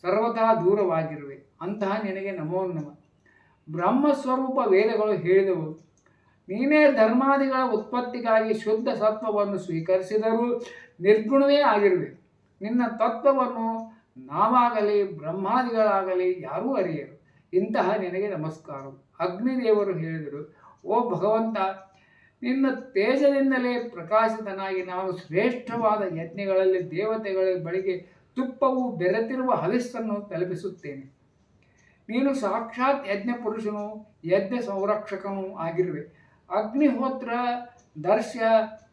ಸರ್ವಥಾ ದೂರವಾಗಿರುವೆ. ಅಂತಹ ನಿನಗೆ ನಮೋ ನಮಃ. ಬ್ರಹ್ಮಸ್ವರೂಪ ವೇದಗಳು ಹೇಳಿದವು, ನೀನೇ ಧರ್ಮಾದಿಗಳ ಉತ್ಪತ್ತಿಗಾಗಿ ಶುದ್ಧ ಸತ್ವವನ್ನು ಸ್ವೀಕರಿಸಿದರೂ ನಿರ್ಗುಣವೇ ಆಗಿರುವೆ. ನಿನ್ನ ತತ್ವವನ್ನು ನಾವಾಗಲಿ ಬ್ರಹ್ಮಾದಿಗಳಾಗಲಿ ಯಾರೂ ಅರಿಯರು. ಇಂತಹ ನಿನಗೆ ನಮಸ್ಕಾರ. ಅಗ್ನಿದೇವರು ಹೇಳಿದರು, ಓ ಭಗವಂತ, ನಿನ್ನ ತೇಜದಿಂದಲೇ ಪ್ರಕಾಶಿತನಾಗಿ ನಾನು ಶ್ರೇಷ್ಠವಾದ ಯಜ್ಞಗಳಲ್ಲಿ ದೇವತೆಗಳ ಬಳಿಗೆ ತುಪ್ಪವು ಬೆರೆತಿರುವ ಹವಿಸ್ಸನ್ನು ತಲುಪಿಸುತ್ತೇನೆ. ನೀನು ಸಾಕ್ಷಾತ್ ಯಜ್ಞ ಪುರುಷನು, ಯಜ್ಞ ಸಂರಕ್ಷಕನೂ ಆಗಿರುವೆ. ಅಗ್ನಿಹೋತ್ರ, ದರ್ಶ,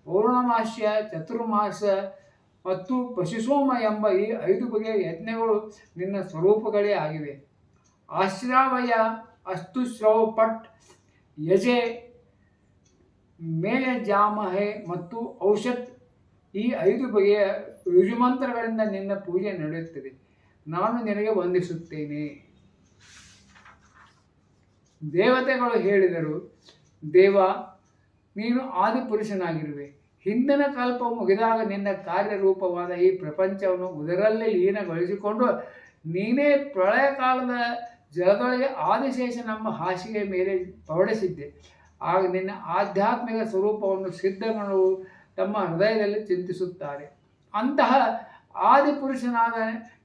ಪೌರ್ಣಮಾಸ್ಯ, ಚತುರ್ಮಾಸ ಮತ್ತು ಪಶುಸೋಮ ಎಂಬ ಈ 5 ಬಗೆಯ ಯಜ್ಞಗಳು ನಿನ್ನ ಸ್ವರೂಪಗಳೇ ಆಗಿವೆ. ಆಶ್ರಾವಯ, ಅಸ್ತುಶ್ರವ, ಪಟ್, ಯಜೆ, ಮೇಯಜಾಮಹೆ ಮತ್ತು ಔಷಧ್ ಈ 5 ಬಗೆಯ ಯುಜುಮಂತ್ರಗಳಿಂದ ನಿನ್ನ ಪೂಜೆ ನಡೆಯುತ್ತದೆ. ನಾನು ನಿನಗೆ ವಂದಿಸುತ್ತೇನೆ. ದೇವತೆಗಳು ಹೇಳಿದರು, ದೇವ, ನೀನು ಆದಿಪುರುಷನಾಗಿರುವೆ. ಹಿಂದಿನ ಕಲ್ಪ ಮುಗಿದಾಗ ನಿನ್ನ ಕಾರ್ಯರೂಪವಾದ ಈ ಪ್ರಪಂಚವನ್ನು ಉದರಲ್ಲಿ ಲೀನಗೊಳಿಸಿಕೊಂಡು ನೀನೇ ಪ್ರಳಯ ಕಾಲದ ಜಲದೊಳಗೆ ಆದಿಶೇಷನೆಂಬ ಹಾಸಿಗೆ ಮೇಲೆ ಹೊರಡಿಸಿದ್ದೆ. ಆಗ ನಿನ್ನ ಆಧ್ಯಾತ್ಮಿಕ ಸ್ವರೂಪವನ್ನು ಸಿದ್ಧಗಣರು ತಮ್ಮ ಹೃದಯದಲ್ಲಿ ಚಿಂತಿಸುತ್ತಾರೆ. ಅಂತಹ ಆದಿಪುರುಷನಾದ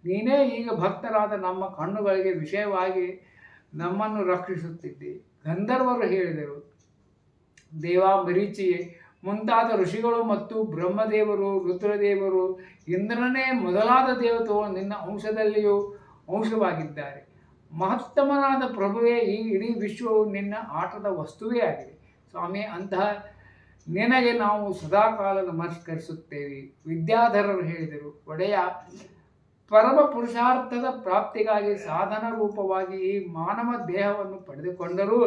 ನೀನೇ ಈಗ ಭಕ್ತರಾದ ನಮ್ಮ ಕಣ್ಣುಗಳಿಗೆ ವಿಷಯವಾಗಿ ನಮ್ಮನ್ನು ರಕ್ಷಿಸುತ್ತಿದ್ದೆ. ಗಂಧರ್ವರು ಹೇಳಿದರು, ದೇವ, ಮರೀಚಿಯೇ ಮುಂತಾದ ಋಷಿಗಳು ಮತ್ತು ಬ್ರಹ್ಮದೇವರು, ರುದ್ರದೇವರು, ಇಂದ್ರನೇ ಮೊದಲಾದ ದೇವತೆಗಳು ನಿನ್ನ ಅಂಶದಲ್ಲಿಯೂ ಅಂಶವಾಗಿದ್ದಾರೆ. ಮಹತ್ತಮನಾದ ಪ್ರಭುವೇ, ಈ ಇಡೀ ವಿಶ್ವವು ನಿನ್ನ ಆಟದ ವಸ್ತುವೇ ಆಗಿದೆ. ಸ್ವಾಮಿ, ಅಂತಹ ನಿನಗೆ ನಾವು ಸದಾಕಾಲ ನಮಸ್ಕರಿಸುತ್ತೇವೆ. ವಿದ್ಯಾಧರರು ಹೇಳಿದರು, ಒಡೆಯ, ಪರಮ ಪುರುಷಾರ್ಥದ ಪ್ರಾಪ್ತಿಗಾಗಿ ಸಾಧನ ರೂಪವಾಗಿ ಈ ಮಾನವ ದೇಹವನ್ನು ಪಡೆದುಕೊಂಡರೂ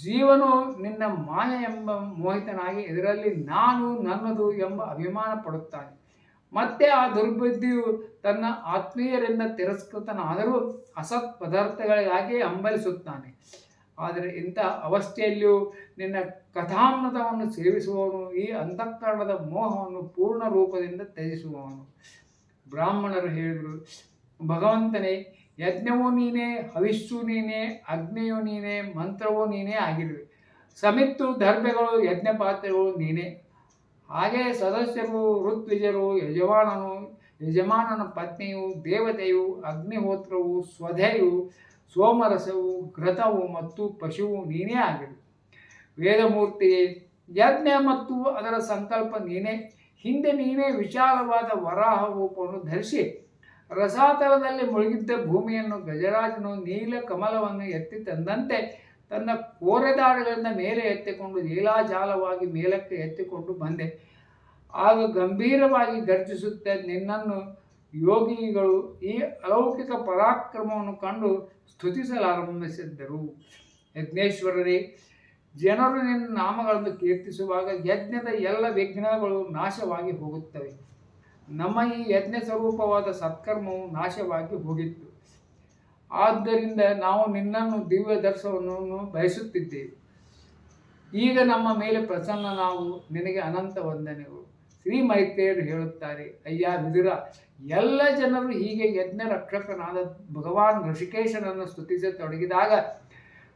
ಜೀವನು ನಿನ್ನ ಮಾಯ ಎಂಬ ಮೋಹಿತನಾಗಿ ಇದರಲ್ಲಿ ನಾನು ನನ್ನದು ಎಂಬ ಅಭಿಮಾನ ಪಡುತ್ತಾನೆ. ಮತ್ತೆ ಆ ದುರ್ಬುದ್ಧಿಯು ತನ್ನ ಆತ್ಮೀಯರಿಂದ ತಿರಸ್ಕೃತನಾದರೂ ಅಸತ್ ಪದಾರ್ಥಗಳಿಗಾಗಿ ಹಂಬಲಿಸುತ್ತಾನೆ. ಆದರೆ ಇಂಥ ಅವಸ್ಥೆಯಲ್ಲಿಯೂ ನಿನ್ನ ಕಥಾಮೃತವನ್ನು ಸೇವಿಸುವವನು ಈ ಅಂತಃಕರಣದ ಮೋಹವನ್ನು ಪೂರ್ಣ ರೂಪದಿಂದ ತ್ಯಜಿಸುವವನು. ಬ್ರಾಹ್ಮಣರು ಹೇಳಿದರು, ಭಗವಂತನೇ, ಯಜ್ಞವೂ ನೀನೇ, ಹವಿಸ್ಸು ನೀನೇ, ಅಗ್ನಿಯೂ ನೀನೇ, ಮಂತ್ರವೂ ನೀನೇ ಆಗಿರುವೆ. ಸಮಿತ್ತು, ದರ್ಭೆಗಳು, ಯಜ್ಞ ಪಾತ್ರೆಗಳು ನೀನೇ. ಹಾಗೆ ಸದಸ್ಯರು, ಋತ್ವಿಜರು, ಯಜಮಾನನ ಪತ್ನಿಯು, ದೇವತೆಯು, ಅಗ್ನಿಹೋತ್ರವು, ಸ್ವಧೆಯು, ಸೋಮರಸವು, ಘೃತವು ಮತ್ತು ಪಶುವು ನೀನೇ ಆಗಿರುವೆ. ವೇದಮೂರ್ತಿಯೇ, ಯಜ್ಞ ಮತ್ತು ಅದರ ಸಂಕಲ್ಪ ನೀನೇ. ಹಿಂದೆ ನೀನೇ ವಿಶಾಲವಾದ ವರಾಹ ರೂಪವನ್ನು ಧರಿಸಿ ರಸಾತಲದಲ್ಲಿ ಮುಳುಗಿದ್ದ ಭೂಮಿಯನ್ನು ಗಜರಾಜನು ನೀಲ ಕಮಲವನ್ನು ಎತ್ತಿ ತಂದಂತೆ ತನ್ನ ಕೋರೆದಾಡುಗಳಿಂದ ಮೇಲೆ ಎತ್ತಿಕೊಂಡು ಲೀಲಾಜಾಲವಾಗಿ ಮೇಲಕ್ಕೆ ಎತ್ತಿಕೊಂಡು ಬಂದೆ. ಆಗ ಗಂಭೀರವಾಗಿ ಗರ್ಜಿಸುತ್ತ ನಿನ್ನನ್ನು ಯೋಗಿಗಳು ಈ ಅಲೌಕಿಕ ಪರಾಕ್ರಮವನ್ನು ಕಂಡು ಸ್ತುತಿಸಲಾರಂಭಿಸಿದ್ದರು. ಯಜ್ಞೇಶ್ವರರೇ, ಜನರು ನಿನ್ನ ನಾಮಗಳನ್ನು ಕೀರ್ತಿಸುವಾಗ ಯಜ್ಞದ ಎಲ್ಲ ವಿಘ್ನಗಳು ನಾಶವಾಗಿ ಹೋಗುತ್ತವೆ. ನಮ್ಮ ಈ ಯಜ್ಞ ಸ್ವರೂಪವಾದ ಸತ್ಕರ್ಮವು ನಾಶವಾಗಿ ಹೋಗಿತ್ತು. ಆದ್ದರಿಂದ ನಾವು ನಿನ್ನನ್ನು ದಿವ್ಯ ದರ್ಶನವನ್ನು ಬಯಸುತ್ತಿದ್ದೇವೆ. ಈಗ ನಮ್ಮ ಮೇಲೆ ಪ್ರಸನ್ನನಾಗು. ನಿನಗೆ ಅನಂತ ವಂದನೆಗಳು. ಶ್ರೀ ಮೈತ್ರೇಯರು ಹೇಳುತ್ತಾರೆ, ಅಯ್ಯ ವಿದುರ, ಎಲ್ಲ ಜನರು ಹೀಗೆ ಯಜ್ಞ ರಕ್ಷಕನಾದ ಭಗವಾನ್ ಋಷಿಕೇಶನನ್ನು ಸ್ತುತಿಸತೊಡಗಿದಾಗ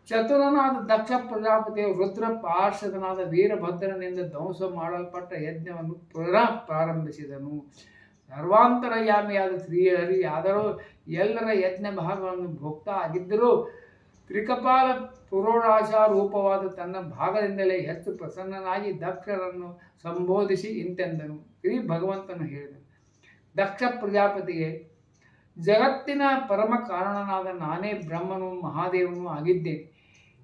ಚತುರನಾದ ದಕ್ಷ ಪ್ರಜಾಪತಿಯ ರುದ್ರ ಪಾರ್ಷದನಾದ ವೀರಭದ್ರನಿಂದ ಧ್ವಂಸ ಮಾಡಲ್ಪಟ್ಟ ಯಜ್ಞವನ್ನು ಪುನಃ ಪ್ರಾರಂಭಿಸಿದನು. ಸರ್ವಾಂತರಯಾಮಿಯಾದ ಶ್ರೀಹರಿ ಆದರೂ ಎಲ್ಲರ ಯಜ್ಞ ಭಾಗಗಳನ್ನು ಭೋಕ್ತ ಆಗಿದ್ದರೂ ತ್ರಿಕಪಾಲ ಪುರೋರಾಶ ರೂಪವಾದ ತನ್ನ ಭಾಗದಿಂದಲೇ ಹೆಚ್ಚು ಪ್ರಸನ್ನನಾಗಿ ದಕ್ಷರನ್ನು ಸಂಬೋಧಿಸಿ ಇಂತೆಂದನು. ಈ ಭಗವಂತನು ಹೇಳಿದನು, ದಕ್ಷ ಪ್ರಜಾಪತಿಗೆ, ಜಗತ್ತಿನ ಪರಮ ಕಾರಣನಾದ ನಾನೇ ಬ್ರಹ್ಮನು ಮಹಾದೇವನು ಆಗಿದ್ದೇನೆ.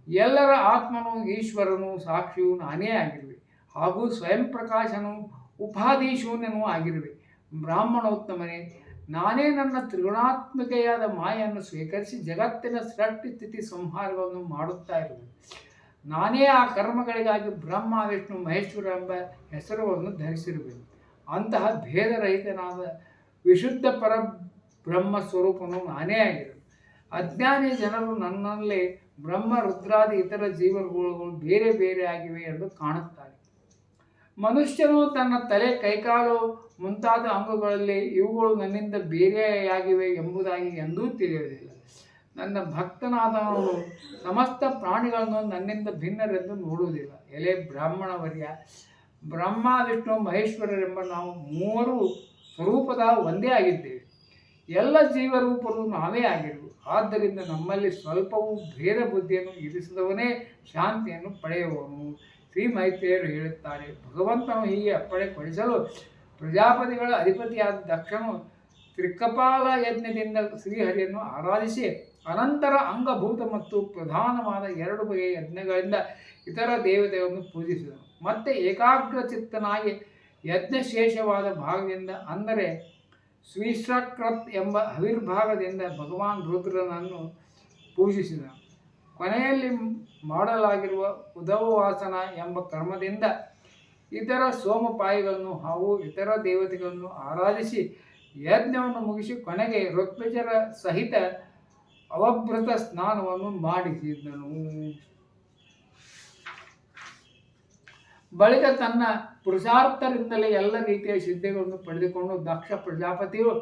ಎಲ್ಲರ ಆತ್ಮನು ಈಶ್ವರನು ಸಾಕ್ಷಿಯು ನಾನೇ ಆಗಿರುವೆ, ಹಾಗೂ ಸ್ವಯಂ ಪ್ರಕಾಶನು ಉಪಾಧಿಶೂನ್ಯನೂ ಆಗಿರುವೆ. ಬ್ರಾಹ್ಮಣೋತ್ತಮನೇ, ನಾನೇ ನನ್ನ ತ್ರಿಗುಣಾತ್ಮಕೆಯಾದ ಮಾಯನ್ನು ಸ್ವೀಕರಿಸಿ ಜಗತ್ತಿನ ಸೃಷ್ಟಿ ಸ್ಥಿತಿ ಸಂಹಾರಗಳನ್ನು ಮಾಡುತ್ತಾ ಇರುವೆ. ನಾನೇ ಆ ಕರ್ಮಗಳಿಗಾಗಿ ಬ್ರಹ್ಮ ವಿಷ್ಣು ಮಹೇಶ್ವರ ಎಂಬ ಹೆಸರುಗಳನ್ನು ಧರಿಸಿರುವೆನು. ಅಂತಹ ಭೇದರಹಿತನಾದ ವಿಶುದ್ಧ ಪರ ಬ್ರಹ್ಮ ಸ್ವರೂಪನು ನಾನೇ ಆಗಿರುವೆ. ಅಜ್ಞಾನಿ ಜನರು ನನ್ನಲ್ಲಿ ಬ್ರಹ್ಮ ರುದ್ರಾದಿ ಇತರ ಜೀವಗಳು ಬೇರೆ ಬೇರೆ ಆಗಿವೆ ಎಂದು ಕಾಣುತ್ತಾರೆ. ಮನುಷ್ಯನು ತನ್ನ ತಲೆ ಕೈಕಾಲು ಮುಂತಾದ ಅಂಗಗಳಲ್ಲಿ ಇವುಗಳು ನನ್ನಿಂದ ಬೇರೆಯಾಗಿವೆ ಎಂಬುದಾಗಿ ಎಂದೂ ತಿಳಿಯುವುದಿಲ್ಲ. ನನ್ನ ಭಕ್ತನಾದವನು ಸಮಸ್ತ ಪ್ರಾಣಿಗಳನ್ನು ನನ್ನಿಂದ ಭಿನ್ನರೆಂದು ನೋಡುವುದಿಲ್ಲ. ಎಲೆ ಬ್ರಾಹ್ಮಣವರ್ಯ, ಬ್ರಹ್ಮ ವಿಷ್ಣು ಮಹೇಶ್ವರರೆಂಬ ನಾವು ಮೂವರು ಸ್ವರೂಪದ ಒಂದೇ ಆಗಿದ್ದೇವೆ. ಎಲ್ಲ ಜೀವರೂಪರು ನಾವೇ ಆಗಿರುವು. ಆದ್ದರಿಂದ ನಮ್ಮಲ್ಲಿ ಸ್ವಲ್ಪವೂ ಭೇದ ಬುದ್ಧಿಯನ್ನು ಇರಿಸಿದವನೇ ಶಾಂತಿಯನ್ನು ಪಡೆಯುವವನು. ಶ್ರೀ ಮೈತ್ರೇಯರು ಹೇಳುತ್ತಾರೆ, ಭಗವಂತನು ಹೀಗೆ ಅಪ್ಪಣೆ ಕೊಡಿಸಲು ಪ್ರಜಾಪತಿಗಳ ಅಧಿಪತಿಯಾದ ದಕ್ಷನು ತ್ರಿಕಪಾಲ ಯಜ್ಞದಿಂದ ಶ್ರೀಹರಿಯನ್ನು ಆರಾಧಿಸಿ ಅನಂತರ ಅಂಗಭೂತ ಮತ್ತು ಪ್ರಧಾನವಾದ 2 ಬಗೆಯ ಯಜ್ಞಗಳಿಂದ ಇತರ ದೇವತೆಗಳನ್ನು ಪೂಜಿಸಿದನು. ಮತ್ತೆ ಏಕಾಗ್ರಚಿತ್ತನಾಗಿ ಯಜ್ಞಶೇಷವಾದ ಭಾಗದಿಂದ, ಅಂದರೆ ಸ್ವೀಶ್ರಕೃತ್ ಎಂಬ ಹವಿರ್ಭಾಗದಿಂದ ಭಗವಾನ್ ರುದ್ರನನ್ನು ಪೂಜಿಸಿದನು. ಕೊನೆಯಲ್ಲಿ ಮಾಡಲಾಗಿರುವ ಉದವವಾಸನ ಎಂಬ ಕರ್ಮದಿಂದ ಇತರ ಸೋಮಪಾಯಿಗಳನ್ನು ಹಾಗೂ ಇತರ ದೇವತೆಗಳನ್ನು ಆರಾಧಿಸಿ ಯಜ್ಞವನ್ನು ಮುಗಿಸಿ ಕೊನೆಗೆ ಋತ್ವಿಜರ ಸಹಿತ ಅವಭೃತ ಸ್ನಾನವನ್ನು ಮಾಡಿಸಿದನು. ಬಳಿಕ ತನ್ನ ಪುರುಷಾರ್ಥರಿಂದಲೇ ಎಲ್ಲ ರೀತಿಯ ಸಿದ್ಧಿಗಳನ್ನು ಪಡೆದುಕೊಂಡು ದಕ್ಷ ಪ್ರಜಾಪತಿಯು,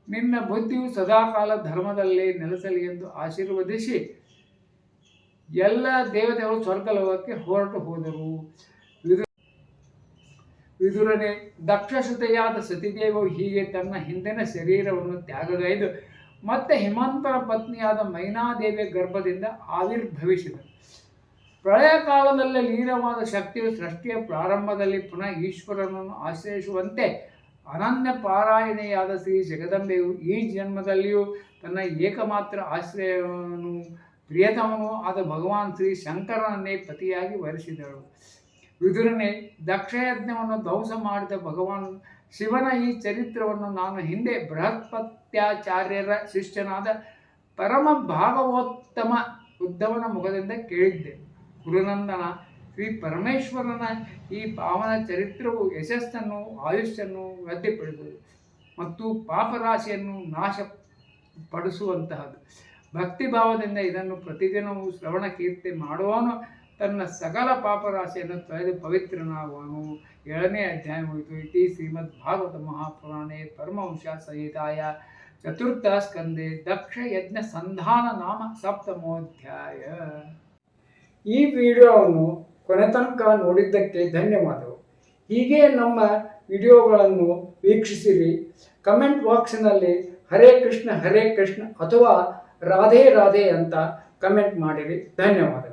ನಿನ್ನ ಬುದ್ಧಿಯು ಸದಾಕಾಲ ಧರ್ಮದಲ್ಲೇ ನೆಲೆಸಲಿ ಎಂದು ಆಶೀರ್ವದಿಸಿ ಎಲ್ಲ ದೇವತೆಗಳು ಸ್ವರ್ಗಲೋಕಕ್ಕೆ ಹೊರಟು ಹೋದರು. ವಿದುರನೇ, ದಕ್ಷಸುತೆಯಾದ ಸತಿದೇವವು ಹೀಗೆ ತನ್ನ ಹಿಂದಿನ ಶರೀರವನ್ನು ತ್ಯಾಗಗೈದು ಮತ್ತೆ ಹಿಮಂತರ ಪತ್ನಿಯಾದ ಮೈನಾದೇವಿಯ ಗರ್ಭದಿಂದ ಆವಿರ್ಭವಿಸಿದನು. ಪ್ರಳಯ ಕಾಲದಲ್ಲಿ ಲೀನವಾದ ಶಕ್ತಿಯು ಸೃಷ್ಟಿಯ ಪ್ರಾರಂಭದಲ್ಲಿ ಪುನಃ ಈಶ್ವರನನ್ನು ಆಶ್ರಯಿಸುವಂತೆ ಅನನ್ಯ ಪಾರಾಯಣೆಯಾದ ಶ್ರೀ ಜಗದಂಬೆಯು ಈ ಜನ್ಮದಲ್ಲಿಯೂ ತನ್ನ ಏಕಮಾತ್ರ ಆಶ್ರಯವನ್ನು ಪ್ರಿಯತಮನೂ ಆದ ಭಗವಾನ್ ಶ್ರೀ ಶಂಕರನನ್ನೇ ಪತಿಯಾಗಿ ವರಿಸಿದಳು. ವಿದುರನೇ, ದಕ್ಷಯಜ್ಞವನ್ನು ಧ್ವಂಸ ಮಾಡಿದ ಭಗವಾನ್ ಶಿವನ ಈ ಚರಿತ್ರವನ್ನು ನಾನು ಹಿಂದೆ ಬೃಹಸ್ಪತ್ಯಾಚಾರ್ಯರ ಶಿಷ್ಯನಾದ ಪರಮ ಭಾಗವೋತ್ತಮ ಉದ್ಧವನ ಮುಖದಿಂದ ಕೇಳಿದ್ದೆ. ಗುರುನಂದನ, ಶ್ರೀ ಪರಮೇಶ್ವರನ ಈ ಪಾವನ ಚರಿತ್ರವು ಯಶಸ್ಸನ್ನು ಆಯುಷ್ಯನ್ನು ವೃದ್ಧಿಪಡಿಸುವುದು ಮತ್ತು ಪಾಪರಾಶಿಯನ್ನು ನಾಶಪಡಿಸುವಂತಹದ್ದು. ಭಕ್ತಿಭಾವದಿಂದ ಇದನ್ನು ಪ್ರತಿದಿನವೂ ಶ್ರವಣ ಕೀರ್ತಿ ಮಾಡುವವನು ತನ್ನ ಸಕಲ ಪಾಪರಾಶಿಯನ್ನು ತೊಳೆದು ಪವಿತ್ರನಾಗುವನು. 7ನೇ ಅಧ್ಯಾಯ ಮುಗಿತು. ಇತಿ ಶ್ರೀಮದ್ ಭಾಗವತ ಮಹಾಪುರಾಣೆ ಪರಮವಂಶ ಸಂಹಿತಾಯ 4th ಸ್ಕಂದೆ ದಕ್ಷ ಯಜ್ಞ ಸಂಧಾನ ನಾಮ 7ಮೋಧ್ಯಾಯ. ಈ ವಿಡಿಯೋವನ್ನು ಕೊನೆ ತನಕ ನೋಡಿದ್ದಕ್ಕೆ ಧನ್ಯವಾದಗಳು. ಹೀಗೆ ನಮ್ಮ ವಿಡಿಯೋಗಳನ್ನು ವೀಕ್ಷಿಸಿರಿ. ಕಮೆಂಟ್ ಬಾಕ್ಸ್ನಲ್ಲಿ ಹರೇ ಕೃಷ್ಣ ಅಥವಾ ರಾಧೆ ರಾಧೆ ಅಂತ ಕಮೆಂಟ್ ಮಾಡಿರಿ. ಧನ್ಯವಾದಗಳು.